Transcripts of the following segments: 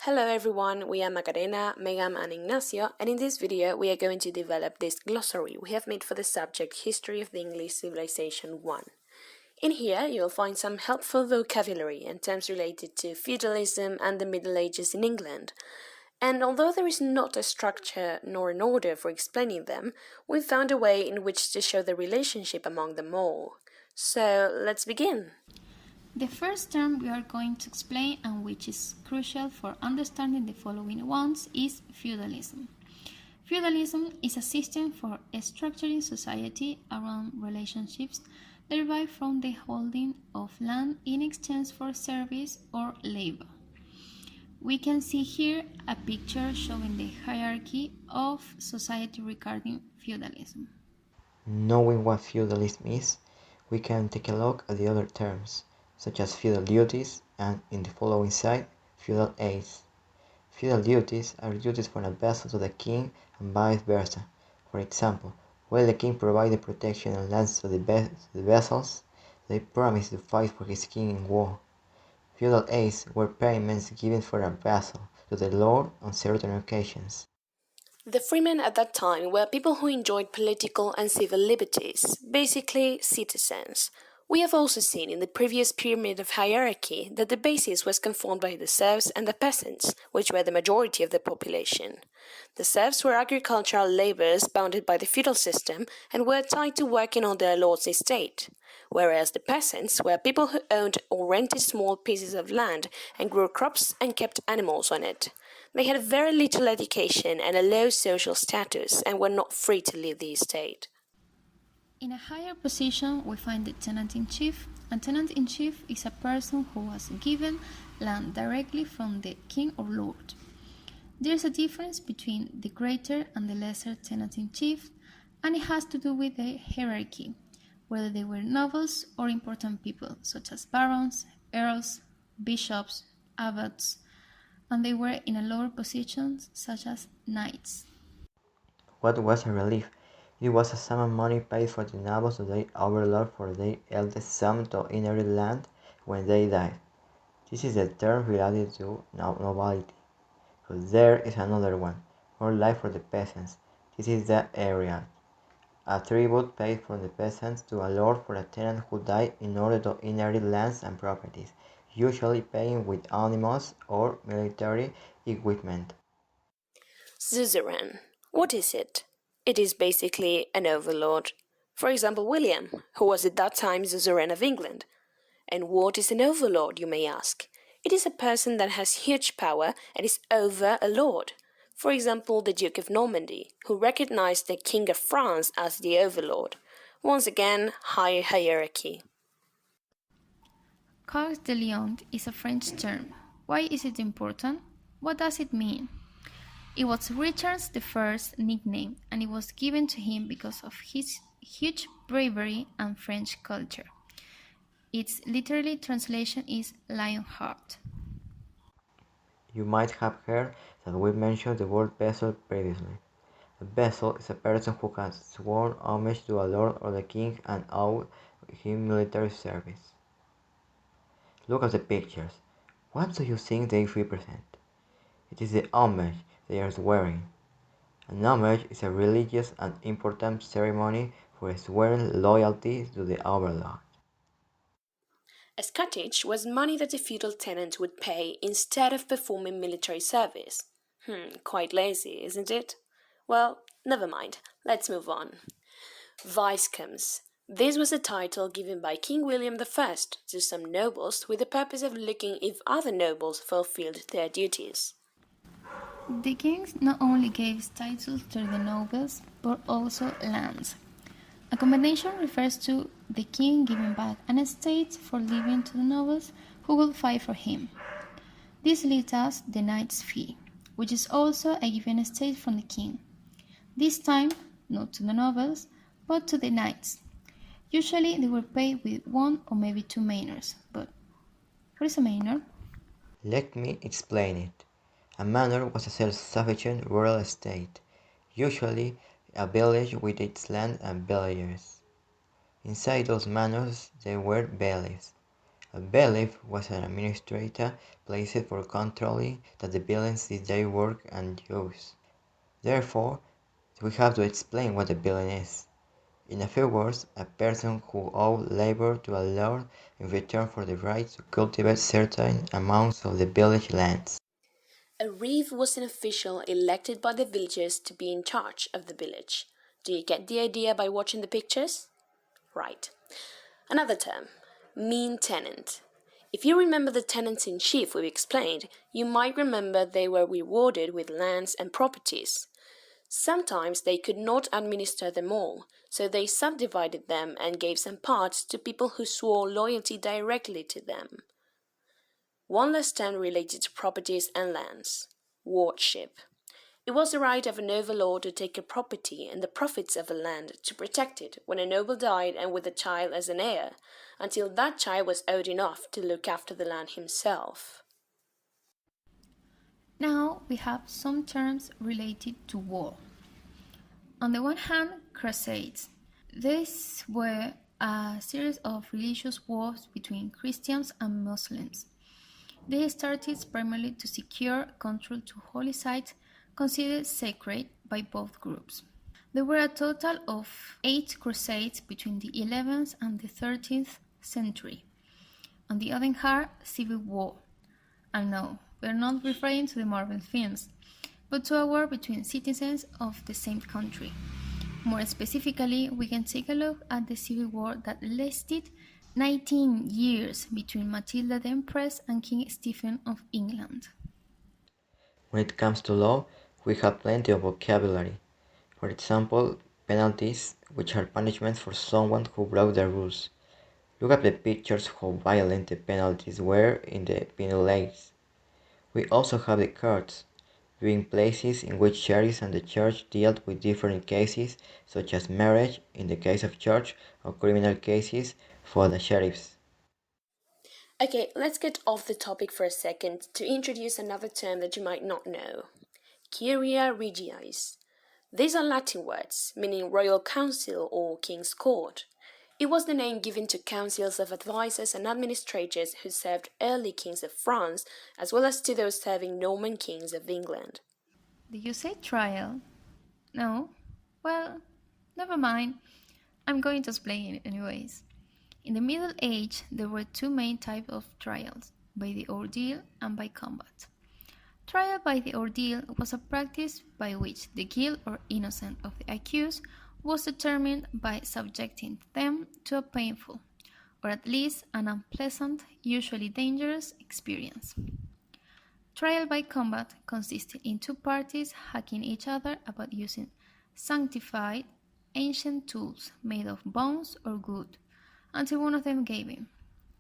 Hello everyone, we are Macarena, Megam and Ignacio, and in this video we are going to develop this glossary we have made for the subject History of the English Civilization 1. In here you'll find some helpful vocabulary and terms related to feudalism and the Middle Ages in England. And although there is not a structure nor an order for explaining them, we've found a way in which to show the relationship among them all. So let's begin. The first term we are going to explain, and which is crucial for understanding the following ones, is feudalism. Feudalism is a system for structuring society around relationships derived from the holding of land in exchange for service or labor. We can see here a picture showing the hierarchy of society regarding feudalism. Knowing what feudalism is, we can take a look at the other terms, such as feudal duties and, in the following side, feudal aids. Feudal duties are duties from a vassal to the king and vice versa. For example, while the king provided protection and lands to the vassals, they promised to fight for his king in war. Feudal aids were payments given for a vassal to the lord on certain occasions. The freemen at that time were people who enjoyed political and civil liberties, basically citizens. We have also seen in the previous pyramid of hierarchy that the basis was conformed by the serfs and the peasants, which were the majority of the population. The serfs were agricultural laborers bounded by the feudal system and were tied to working on their lord's estate, whereas the peasants were people who owned or rented small pieces of land and grew crops and kept animals on it. They had very little education and a low social status and were not free to leave the estate. In a higher position, we find the tenant-in-chief. A tenant-in-chief is a person who was given land directly from the king or lord. There is a difference between the greater and the lesser tenant-in-chief, and it has to do with the hierarchy, whether they were nobles or important people, such as barons, earls, bishops, abbots, and they were in a lower position, such as knights. What was a relief? It was a sum of money paid for the nobles to their overlord for their eldest son to inherit land when they died. This is the term related to nobility. But there is another one, more like for the peasants. This is the area, a tribute paid from the peasants to a lord for a tenant who died in order to inherit lands and properties, usually paying with animals or military equipment. Suzerain. What is it? It is basically an overlord. For example, William, who was at that time suzerain of England. And what is an overlord, you may ask? It is a person that has huge power and is over a lord. For example, the Duke of Normandy, who recognized the King of France as the overlord. Once again, higher hierarchy. Coeur de Lion is a French term. Why is it important? What does it mean? It was Richard's the first nickname, and it was given to him because of his huge bravery and French culture. Its literary translation is Lionheart. You might have heard that we mentioned the word vassal previously. A vassal is a person who has sworn homage to a lord or the king and owed him military service. Look at the pictures. What do you think they represent? It is the homage they are swearing. An homage is a religious and important ceremony for swearing loyalty to the overlord. A scutage was money that a feudal tenant would pay instead of performing military service. Quite lazy, isn't it? Well, never mind, let's move on. Viscounts. This was a title given by King William I to some nobles with the purpose of looking if other nobles fulfilled their duties. The kings not only gave titles to the nobles, but also lands. A commendation refers to the king giving back an estate for leaving to the nobles who will fight for him. This leads us the knight's fee, which is also a given estate from the king. This time, not to the nobles, but to the knights. Usually they were paid with one or maybe two manors, but what is a manor? Let me explain it. A manor was a self-sufficient rural estate, usually a village with its land and villagers. Inside those manors there were bailiffs. A bailiff was an administrator placed for controlling that the villains did their work and use. Therefore, we have to explain what a villain is. In a few words, a person who owed labor to a lord in return for the right to cultivate certain amounts of the village lands. A reeve was an official elected by the villagers to be in charge of the village. Do you get the idea by watching the pictures? Right. Another term, mean tenant. If you remember the tenants in chief we explained, you might remember they were rewarded with lands and properties. Sometimes they could not administer them all, so they subdivided them and gave some parts to people who swore loyalty directly to them. One last term related to properties and lands, wardship. It was the right of a overlord to take a property and the profits of a land to protect it when a noble died and with a child as an heir, until that child was old enough to look after the land himself. Now we have some terms related to war. On the one hand, crusades. These were a series of religious wars between Christians and Muslims. They started primarily to secure control to holy sites considered sacred by both groups. There were a total of 8 crusades between the 11th and the 13th century. On the other hand, civil war. And no, we're not referring to the Marvel films, but to a war between citizens of the same country. More specifically, we can take a look at the civil war that lasted 19 years between Matilda the Empress and King Stephen of England. When it comes to law, we have plenty of vocabulary. For example, penalties, which are punishments for someone who broke the rules. Look at the pictures how violent the penalties were in the penal laws. We also have the courts, being places in which sheriffs and the church dealt with different cases, such as marriage in the case of church or criminal cases for the sheriffs. Okay, let's get off the topic for a second to introduce another term that you might not know. Curia regiis. These are Latin words, meaning royal council or king's court. It was the name given to councils of advisors and administrators who served early kings of France, as well as to those serving Norman kings of England. Did you say trial? No? Well, never mind. I'm going to explain it anyways. In the Middle Age, there were two main types of trials, by the ordeal and by combat. Trial by the ordeal was a practice by which the guilt or innocence of the accused was determined by subjecting them to a painful, or at least an unpleasant, usually dangerous experience. Trial by combat consisted in two parties hacking each other about using sanctified, ancient tools made of bones or wood, until one of them gave in.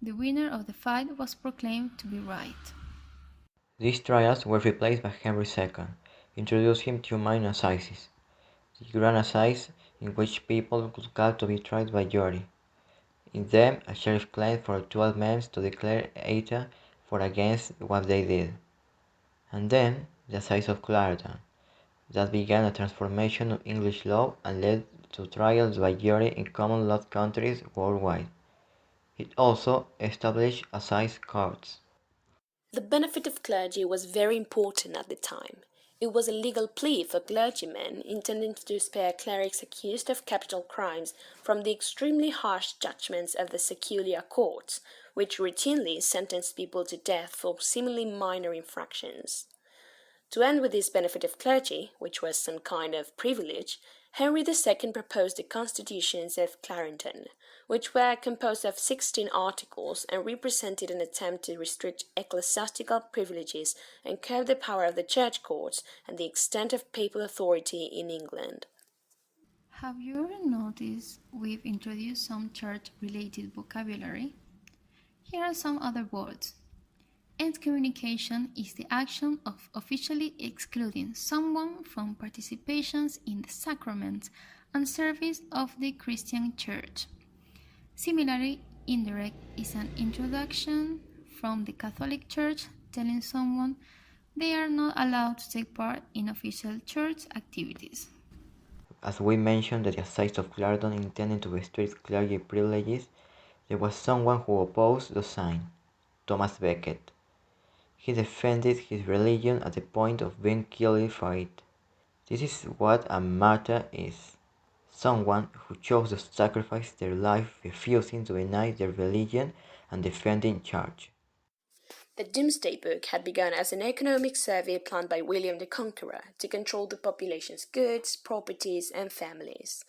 The winner of the fight was proclaimed to be right. These trials were replaced by Henry II, introducing two main assizes. The Grand Assize, in which people could come to be tried by jury. In them, a sheriff claimed for 12 men to declare either for or against what they did. And then, the Assize of Clarendon, that began a transformation of English law and led to trials by jury in common law countries worldwide. It also established assize courts. The benefit of clergy was very important at the time. It was a legal plea for clergymen intended to spare clerics accused of capital crimes from the extremely harsh judgments of the secular courts, which routinely sentenced people to death for seemingly minor infractions. To end with this benefit of clergy, which was some kind of privilege, Henry II proposed the Constitutions of Clarendon, which were composed of 16 articles and represented an attempt to restrict ecclesiastical privileges and curb the power of the church courts and the extent of papal authority in England. Have you ever noticed we've introduced some church-related vocabulary? Here are some other words. Excommunication is the action of officially excluding someone from participations in the sacraments and service of the Christian Church. Similarly, indirect is an introduction from the Catholic Church telling someone they are not allowed to take part in official church activities. As we mentioned, the Assize of Clarendon intended to restrict clergy privileges, There was someone who opposed the sign, Thomas Becket. He defended his religion at the point of being killed for it. This is what a martyr is. Someone who chose to sacrifice their life refusing to deny their religion and defending church. The Doomsday Book had begun as an economic survey planned by William the Conqueror to control the population's goods, properties, and families.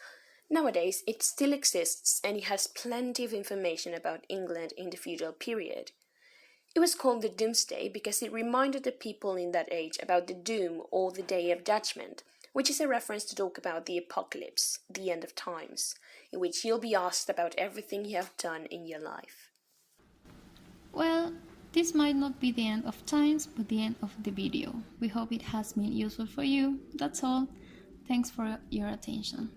Nowadays, it still exists and it has plenty of information about England in the feudal period. It was called the Doomsday because it reminded the people in that age about the doom or the day of judgment, which is a reference to talk about the apocalypse, the end of times, in which you'll be asked about everything you have done in your life. Well, this might not be the end of times, but the end of the video. We hope it has been useful for you. That's all. Thanks for your attention.